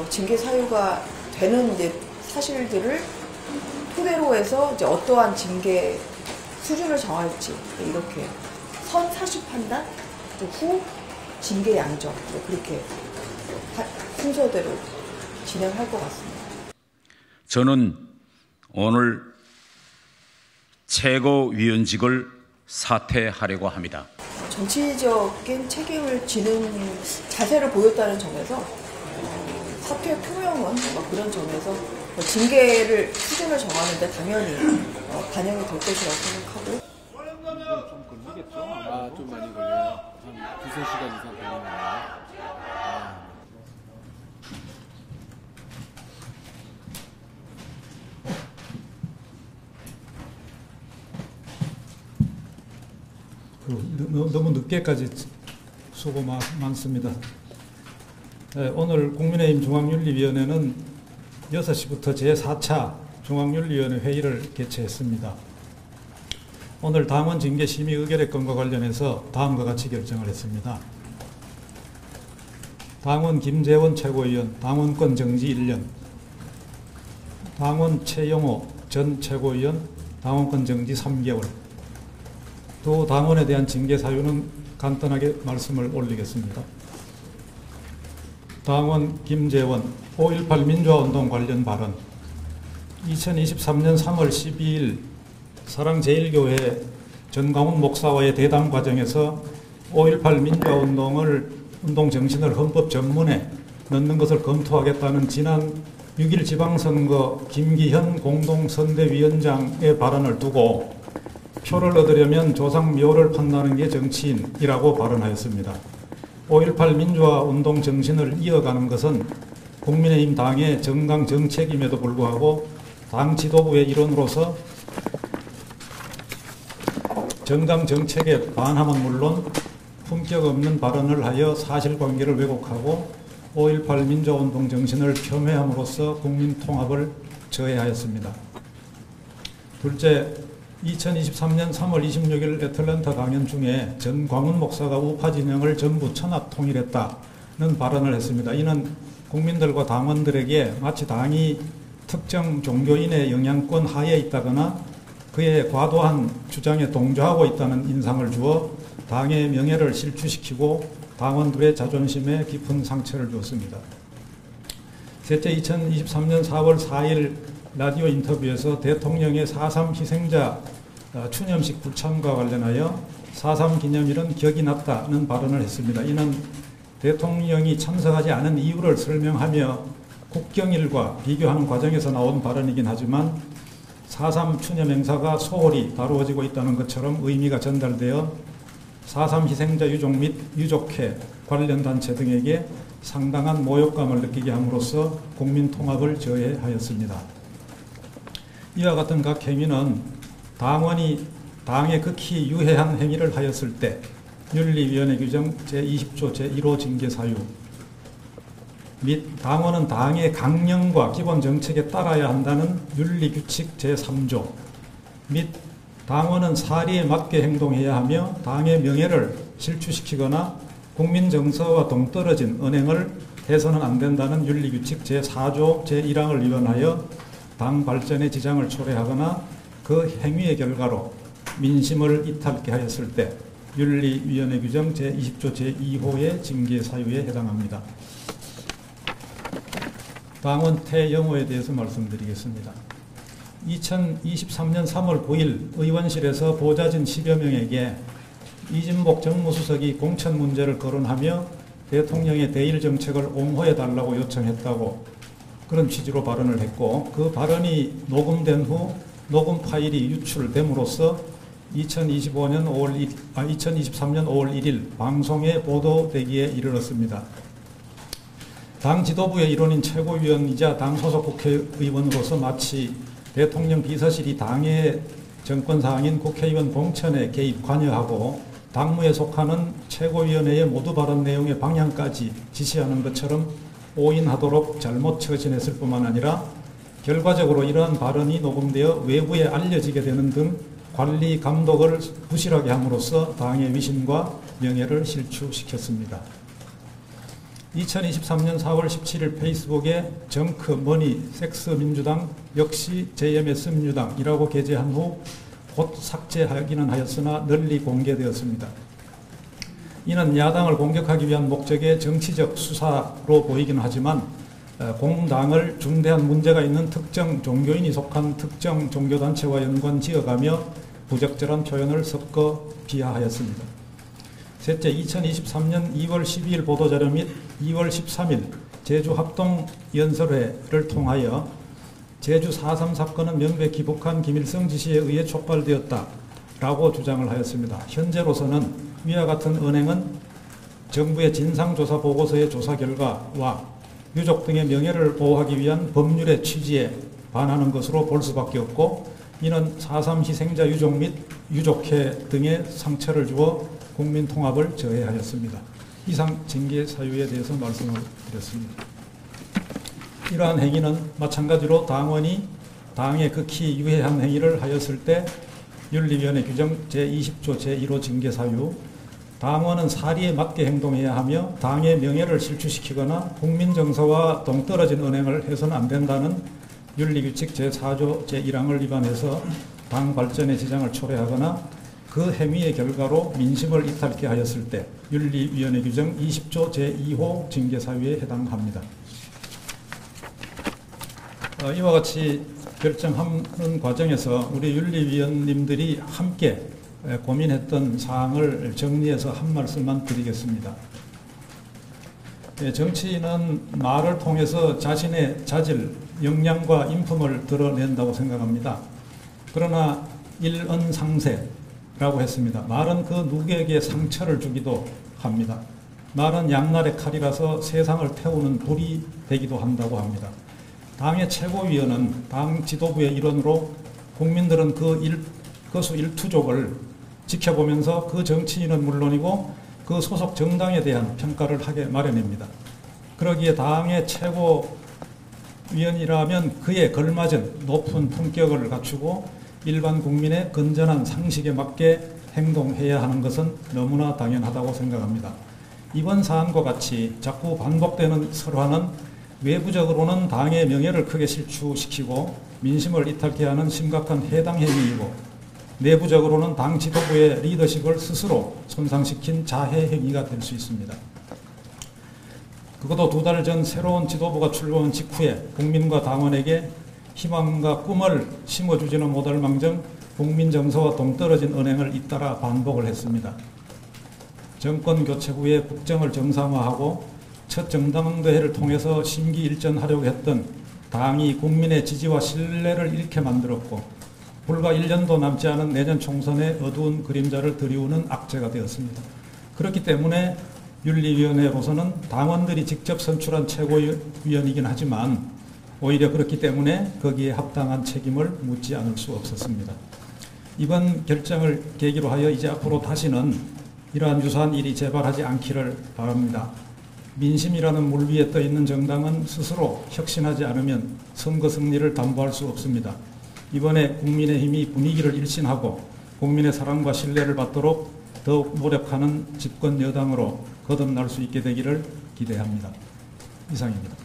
징계 사유가 되는 이제 사실들을 토대로 해서 이제 어떠한 징계 수준을 정할지 이렇게 선 사실 판단, 후 징계 양정 그렇게 순서대로 진행할 것 같습니다. 저는 오늘 최고위원직을 사퇴하려고 합니다. 정치적인 책임을 지는 자세를 보였다는 점에서 사퇴 표명은 그런 점에서 징계를 수준을 정하는데 당연히 반영이 될 것이라고 생각하고. 좀 걸리겠죠? 아마 좀 많이 걸려요. 한 2~3시간 이상 걸리는데. 너무 늦게까지 수고 많습니다. 네, 오늘 국민의힘 중앙윤리위원회는 6시부터 제4차 중앙윤리위원회 회의를 개최했습니다. 오늘 당원 징계 심의 의결의 건과 관련해서 다음과 같이 결정을 했습니다. 당원 김재원 최고위원 당원권 정지 1년, 당원 최영호 전 최고위원 당원권 정지 3개월. 또 당원에 대한 징계 사유는 간단하게 말씀을 올리겠습니다. 당원 김재원 5.18 민주화운동 관련 발언. 2023년 3월 12일 사랑제일교회 전광훈 목사와의 대담 과정에서 5.18 민주화운동 정신을 헌법 전문에 넣는 것을 검토하겠다는 지난 6일 지방선거 김기현 공동선대위원장의 발언을 두고 표를 얻으려면 조상묘를 판다는 게 정치인이라고 발언하였습니다. 5.18 민주화운동 정신을 이어가는 것은 국민의힘 당의 정강 정책임에도 불구하고 당 지도부의 일원으로서 정강 정책에 반함은 물론 품격 없는 발언을 하여 사실관계를 왜곡하고 5.18 민주화운동 정신을 폄훼함으로써 국민 통합을 저해하였습니다. 둘째, 2023년 3월 26일 애틀랜타 강연 중에 전광훈 목사가 우파 진영을 전부 천합 통일했다는 발언을 했습니다. 이는 국민들과 당원들에게 마치 당이 특정 종교인의 영향권 하에 있다거나 그의 과도한 주장에 동조하고 있다는 인상을 주어 당의 명예를 실추시키고 당원들의 자존심에 깊은 상처를 주었습니다. 셋째, 2023년 4월 4일 라디오 인터뷰에서 대통령의 4.3 희생자 추념식 불참과 관련하여 4.3 기념일은 격이 낮다는 발언을 했습니다. 이는 대통령이 참석하지 않은 이유를 설명하며 국경일과 비교하는 과정에서 나온 발언이긴 하지만 4.3 추념 행사가 소홀히 다루어지고 있다는 것처럼 의미가 전달되어 4.3 희생자 유족 및 유족회 관련 단체 등에게 상당한 모욕감을 느끼게 함으로써 국민 통합을 저해하였습니다. 이와 같은 각 행위는 당원이 당에 극히 유해한 행위를 하였을 때 윤리위원회 규정 제20조 제1호 징계 사유 및 당원은 당의 강령과 기본 정책에 따라야 한다는 윤리규칙 제3조 및 당원은 사리에 맞게 행동해야 하며 당의 명예를 실추시키거나 국민 정서와 동떨어진 언행을 해서는 안 된다는 윤리규칙 제4조 제1항을 위반하여 당 발전에 지장을 초래하거나 그 행위의 결과로 민심을 이탈케 하였을 때 윤리위원회 규정 제20조 제2호의 징계 사유에 해당합니다. 당원 태영호에 대해서 말씀드리겠습니다. 2023년 3월 9일 의원실에서 보좌진 10여 명에게 이진복 정무수석이 공천 문제를 거론하며 대통령의 대일 정책을 옹호해달라고 요청했다고 그런 취지로 발언을 했고, 그 발언이 녹음된 후 녹음 파일이 유출됨으로써 2023년 5월 1일 방송에 보도되기에 이르렀습니다. 당 지도부의 일원인 최고위원이자 당 소속 국회의원으로서 마치 대통령 비서실이 당의 정권사항인 국회의원 공천에 개입 관여하고 당무에 속하는 최고위원회의 모두 발언 내용의 방향까지 지시하는 것처럼 오인하도록 잘못 처신했을 뿐만 아니라 결과적으로 이러한 발언이 녹음되어 외부에 알려지게 되는 등 관리 감독을 부실하게 함으로써 당의 위신과 명예를 실추시켰습니다. 2023년 4월 17일 페이스북에 정크, 머니, 섹스 민주당 역시 JMS 민주당이라고 게재한 후 곧 삭제하기는 하였으나 널리 공개되었습니다. 이는 야당을 공격하기 위한 목적의 정치적 수사로 보이긴 하지만 공당을 중대한 문제가 있는 특정 종교인이 속한 특정 종교단체와 연관지어가며 부적절한 표현을 섞어 비하하였습니다. 셋째, 2023년 2월 12일 보도자료 및 2월 13일 제주합동연설회를 통하여 제주 4.3 사건은 명백히 북한 김일성 지시에 의해 촉발되었다라고 주장을 하였습니다. 현재로서는 위와 같은 언행은 정부의 진상조사 보고서의 조사 결과와 유족 등의 명예를 보호하기 위한 법률의 취지에 반하는 것으로 볼 수밖에 없고, 이는 4.3 희생자 유족 및 유족회 등의 상처를 주어 국민 통합을 저해하였습니다. 이상 징계 사유에 대해서 말씀을 드렸습니다. 이러한 행위는 마찬가지로 당원이 당에 극히 유해한 행위를 하였을 때 윤리위원회 규정 제20조 제1호 징계 사유, 당원은 사리에 맞게 행동해야 하며 당의 명예를 실추시키거나 국민 정서와 동떨어진 언행을 해서는 안 된다는 윤리규칙 제4조 제1항을 위반해서 당 발전의 지장을 초래하거나 그 행위의 결과로 민심을 이탈케 하였을 때 윤리위원회 규정 20조 제2호 징계 사유에 해당합니다. 이와 같이 결정하는 과정에서 우리 윤리위원님들이 함께 고민했던 사항을 정리해서 한 말씀만 드리겠습니다. 정치인은 말을 통해서 자신의 자질, 역량과 인품을 드러낸다고 생각합니다. 그러나 일언상세라고 했습니다. 말은 그 누구에게 상처를 주기도 합니다. 말은 양날의 칼이라서 세상을 태우는 불이 되기도 한다고 합니다. 당의 최고위원은 당 지도부의 일원으로 국민들은 거수 일투족을 지켜보면서 그 정치인은 물론이고 그 소속 정당에 대한 평가를 하게 마련입니다. 그러기에 당의 최고위원이라면 그에 걸맞은 높은 품격을 갖추고 일반 국민의 건전한 상식에 맞게 행동해야 하는 것은 너무나 당연하다고 생각합니다. 이번 사안과 같이 자꾸 반복되는 설화는 외부적으로는 당의 명예를 크게 실추시키고 민심을 이탈케 하는 심각한 해당 행위이고, 내부적으로는 당 지도부의 리더십을 스스로 손상시킨 자해 행위가 될 수 있습니다. 그것도 2달 전 새로운 지도부가 출범한 직후에 국민과 당원에게 희망과 꿈을 심어주지는 못할 망정 국민 정서와 동떨어진 언행을 잇따라 반복을 했습니다. 정권 교체 후에 국정을 정상화하고 첫 정당대회를 통해서 심기일전하려고 했던 당이 국민의 지지와 신뢰를 잃게 만들었고, 불과 1년도 남지 않은 내년 총선에 어두운 그림자를 드리우는 악재가 되었습니다. 그렇기 때문에 윤리위원회로서는 당원들이 직접 선출한 최고위원이긴 하지만 오히려 그렇기 때문에 거기에 합당한 책임을 묻지 않을 수 없었습니다. 이번 결정을 계기로 하여 이제 앞으로 다시는 이러한 유사한 일이 재발하지 않기를 바랍니다. 민심이라는 물 위에 떠 있는 정당은 스스로 혁신하지 않으면 선거 승리를 담보할 수 없습니다. 이번에 국민의힘이 분위기를 일신하고 국민의 사랑과 신뢰를 받도록 더욱 노력하는 집권 여당으로 거듭날 수 있게 되기를 기대합니다. 이상입니다.